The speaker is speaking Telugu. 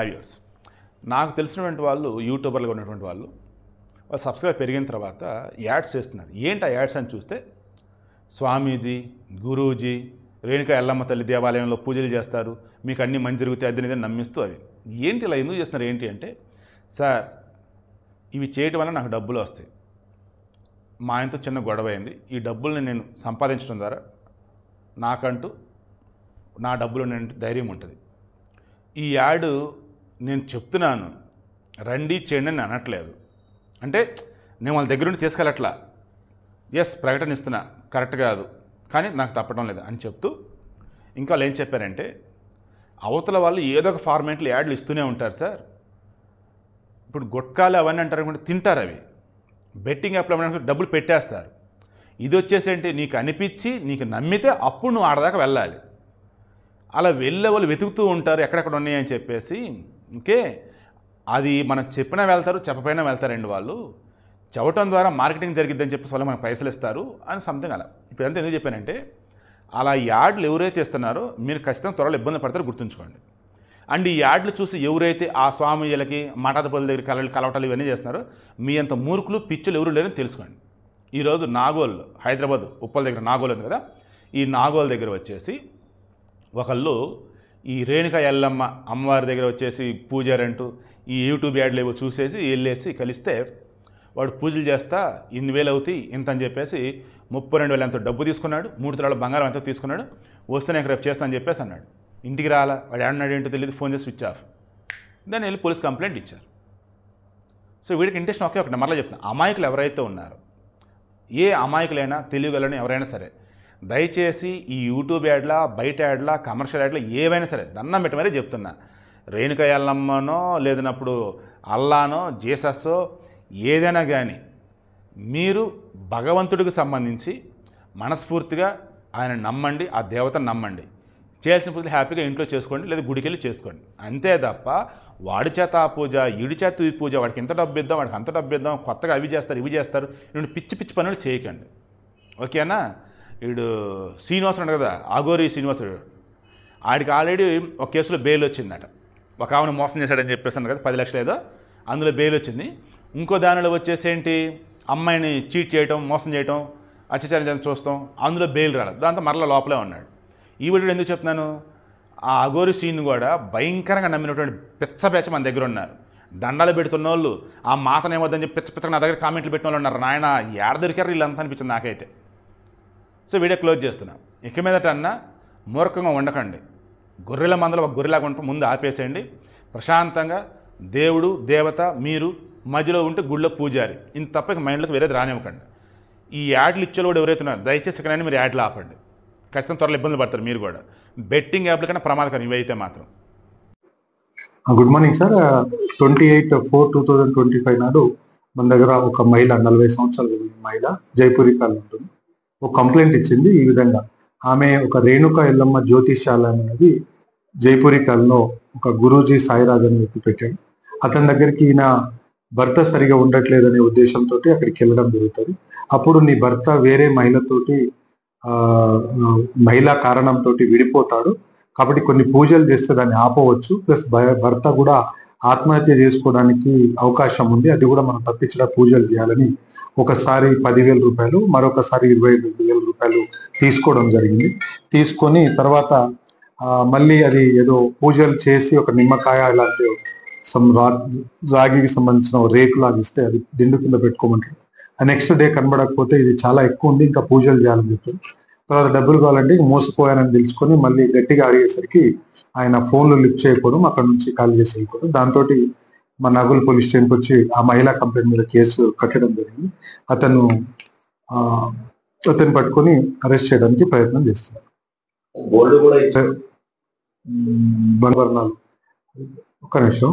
వ్యూవర్స్, నాకు తెలిసినటువంటి వాళ్ళు యూట్యూబర్లుగా ఉన్నటువంటి వాళ్ళు సబ్స్క్రైబ్ పెరిగిన తర్వాత యాడ్స్ చేస్తున్నారు. ఏంటి ఆ యాడ్స్ అని చూస్తే స్వామీజీ, గురూజీ, రేణుకా ఎల్లమ్మ తల్లి దేవాలయంలో పూజలు చేస్తారు, మీకు అన్నీ మంచి జరుగుతాయి, అది నిజం నమ్మిస్తూ అవి ఏంటి ఇలా ఎందుకు చేస్తున్నారు ఏంటి అంటే, సార్ ఇవి చేయటం వల్ల నాకు డబ్బులు వస్తాయి, మా ఆయనతో చిన్న గొడవ అయింది, ఈ డబ్బుల్ని నేను సంపాదించడం ద్వారా నాకంటూ నా డబ్బులు నేను ధైర్యం ఉంటుంది. ఈ యాడ్ నేను చెప్తున్నాను రండి చేయండి అని అనట్లేదు, అంటే నేను వాళ్ళ దగ్గర నుండి తీసుకెళ్ళట్లా, ఎస్ ప్రకటన ఇస్తున్నా కరెక్ట్ కాదు కానీ నాకు తప్పడం లేదు అని చెప్తూ ఇంకా వాళ్ళు ఏం చెప్పారంటే, అవతల వాళ్ళు ఏదో ఒక ఫార్మేట్లో యాడ్లు ఇస్తూనే ఉంటారు సార్. ఇప్పుడు గుట్కాలు అవన్నీ అంటారు అనుకుంటే తింటారు, అవి బెట్టింగ్ యాప్లో డబ్బులు పెట్టేస్తారు. ఇది వచ్చేసేంటి నీకు అనిపించి నీకు నమ్మితే అప్పుడు నువ్వు ఆడదాకా వెళ్ళాలి. అలా వెళ్ళే వాళ్ళు వెతుకుతూ ఉంటారు ఎక్కడెక్కడ ఉన్నాయని చెప్పేసి. ఇంకే అది మనం చెప్పినా వెళ్తారు, చెప్పపోయినా వెళ్తారండి వాళ్ళు. చెప్పటం ద్వారా మార్కెటింగ్ జరిగిద్దని చెప్పేసి వాళ్ళు మనకు పైసలు ఇస్తారు అని సంథింగ్ అలా. ఇప్పుడు ఎంత ఎందుకు చెప్పానంటే, అలా యాడ్లు ఎవరైతే ఇస్తున్నారో మీరు ఖచ్చితంగా త్వరలో ఇబ్బంది పడతారో గుర్తుంచుకోండి. అండ్ ఈ యాడ్లు చూసి ఎవరైతే ఆ స్వామిజీలకి మఠాధిపతుల దగ్గర కలవటాలు ఇవన్నీ చేస్తున్నారో మీ అంత మూర్ఖులు పిచ్చులు ఎవరు లేరని తెలుసుకోండి. ఈరోజు నాగోల్, హైదరాబాద్ ఉప్పల్ దగ్గర నాగోల్ ఉంది కదా, ఈ నాగోల్ దగ్గర వచ్చేసి ఒకళ్ళు ఈ రేణుకా ఎల్లమ్మ అమ్మవారి దగ్గర వచ్చేసి పూజారంటూ ఈ యూట్యూబ్ యాడ్లు ఏవో చూసేసి వెళ్ళేసి కలిస్తే వాడు పూజలు చేస్తా ఇన్ని వేలు అవుతాయి ఇంత అని చెప్పేసి 32,000 ఎంతో డబ్బు తీసుకున్నాడు, 3 తులాల బంగారం ఎంతో తీసుకున్నాడు. వస్తే నేను రేపు చేస్తాను అని చెప్పేసి అన్నాడు. ఇంటికి రాలా, వాడు ఏమన్నాడు ఏంటో తెలియదు, ఫోన్ చేసి స్విచ్ ఆఫ్. దాన్ని వెళ్ళి పోలీస్ కంప్లైంట్ ఇచ్చారు. సో వీడికి ఇంట్రెస్ట్ ఒకే ఒకటి మరలా చెప్తున్నా, అమాయకులు ఎవరైతే ఉన్నారో, ఏ అమాయకులైనా తెలియగలని ఎవరైనా సరే, దయచేసి ఈ యూట్యూబ్ యాడ్లా, బయట యాడ్లా, కమర్షియల్ యాడ్లా ఏవైనా సరే దండం పెట్టి మరీ చెప్తున్నా, రేణుకా ఎల్లమ్మనో లేదన్నప్పుడు అల్లానో జీసస్సో ఏదైనా కానీ మీరు భగవంతుడికి సంబంధించి మనస్ఫూర్తిగా ఆయన నమ్మండి, ఆ దేవతను నమ్మండి. చేసిన పూజలు హ్యాపీగా ఇంట్లో చేసుకోండి, లేదా గుడికి వెళ్ళి చేసుకోండి. అంతే తప్ప వాడి చేత ఆ పూజ, ఈడి చేత ఈ పూజ, వాడికి ఇంత డబ్బు ఇద్దాం, వాడికి అంత డబ్బు ఇద్దాం, కొత్తగా అవి చేస్తారు ఇవి చేస్తారు, ఇవి పిచ్చి పిచ్చి పనులు చేయకండి. ఓకేనా? వీడు శ్రీనివాసుడు ఉన్నాడు కదా, అఘోరి శ్రీనివాసుడు, ఆడికి ఆల్రెడీ ఒక కేసులో బెయిల్ వచ్చిందట. ఒక ఆమెను మోసం చేశాడని చెప్పేసాను కదా, 10 లక్షలు ఏదో, అందులో బెయిల్ వచ్చింది. ఇంకో దానిలో వచ్చేసి ఏంటి, అమ్మాయిని చీట్ చేయటం, మోసం చేయటం, అత్యాచారం చూస్తాం, అందులో బెయిల్ రాలేదు, దాంతో మరలా లోపలే ఉన్నాడు. ఈ వీడియో ఎందుకు చెప్తున్నాను, ఆ అఘోరి సీన్ కూడా భయంకరంగా నమ్మినటువంటి పిచ్చ మన దగ్గర ఉన్నారు. దండాలు పెడుతున్న వాళ్ళు, ఆ మాతనేమొద్దని చెప్పి పిచ్చగా నా దగ్గర కామెంట్లు పెట్టిన వాళ్ళు ఉన్నారు. నాయన ఏడ దొరికారు వీళ్ళంతా అనిపించింది నాకైతే. సో వీడియో క్లోజ్ చేస్తున్నాం. ఇక మీదట అన్నా మూర్ఖంగా ఉండకండి. గొర్రెల మందలో ఒక గొర్రెలాగా ఉంటూ ముందు ఆపేసేయండి. ప్రశాంతంగా దేవుడు, దేవత, మీరు మధ్యలో ఉంటే గుళ్ళో పూజారి, ఇంత తప్ప ఇక మైండ్లోకి వేరేది రానివ్వకండి. ఈ యాడ్లు ఇచ్చేవాళ్ళు కూడా ఎవరైతే ఉన్నారో దయచేసి ఇక్కడైనా మీరు యాడ్లు ఆపండి. ఖచ్చితంగా త్వరలో ఇబ్బందులు పడతారు మీరు కూడా. బెట్టింగ్ యాప్ల కన్నా ప్రమాదకరం ఇవైతే మాత్రం. Good morning sir. 28/4/2025 నాడు మన దగ్గర ఒక మహిళ, 40 సంవత్సరాల మహిళ, జైపూరి కాలనీ ఉంటుంది, ఒక కంప్లైంట్ ఇచ్చింది. ఈ విధంగా ఆమె ఒక రేణుకా ఎల్లమ్మ జ్యోతిష్యాలయం అనేది జైపూరి కాలనీలో ఒక గురూజీ సాయిరాజ్ అని వ్యక్తి పెట్టాడు. అతని దగ్గరికి ఈయన భర్త సరిగా ఉండట్లేదనే ఉద్దేశంతో అక్కడికి వెళ్ళడం జరుగుతుంది. అప్పుడు నీ భర్త వేరే మహిళతోటి మహిళా కారణంతో విడిపోతాడు కాబట్టి కొన్ని పూజలు చేస్తే దాన్ని ఆపవచ్చు, ప్లస్ భర్త కూడా ఆత్మహత్య చేసుకోవడానికి అవకాశం ఉంది, అది కూడా మనం తప్పించడం పూజలు చేయాలని ఒకసారి 10,000 రూపాయలు, మరొకసారి 25,000 రూపాయలు తీసుకోవడం జరిగింది. తీసుకొని తర్వాత మళ్ళీ అది ఏదో పూజలు చేసి ఒక నిమ్మకాయ ఇలాంటి రాగికి సంబంధించిన రేకు లాగిస్తే అది దిండు కింద పెట్టుకోమంటారు. ఆ నెక్స్ట్ డే కనబడకపోతే ఇది చాలా ఎక్కువ ఉంది, ఇంకా పూజలు చేయాలని చెప్పారు. తర్వాత డబ్బులు కావాలంటే మోసపోయానని తెలుసుకొని మళ్ళీ గట్టిగా అడిగేసరికి ఆయన ఫోన్లు లిఫ్ట్ చేయకపోవడం, అక్కడ నుంచి కాల్ చేసి వెళ్ళిపోవడం. దాంతో మా నాగోల్ పోలీస్ స్టేషన్కి వచ్చి ఆ మహిళా కంప్లైంట్ మీద కేసు కట్టడం జరిగింది. అతను పట్టుకొని అరెస్ట్ చేయడానికి ప్రయత్నం చేస్తున్నారు. బలవర్ణాలు ఒక్క నిమిషం.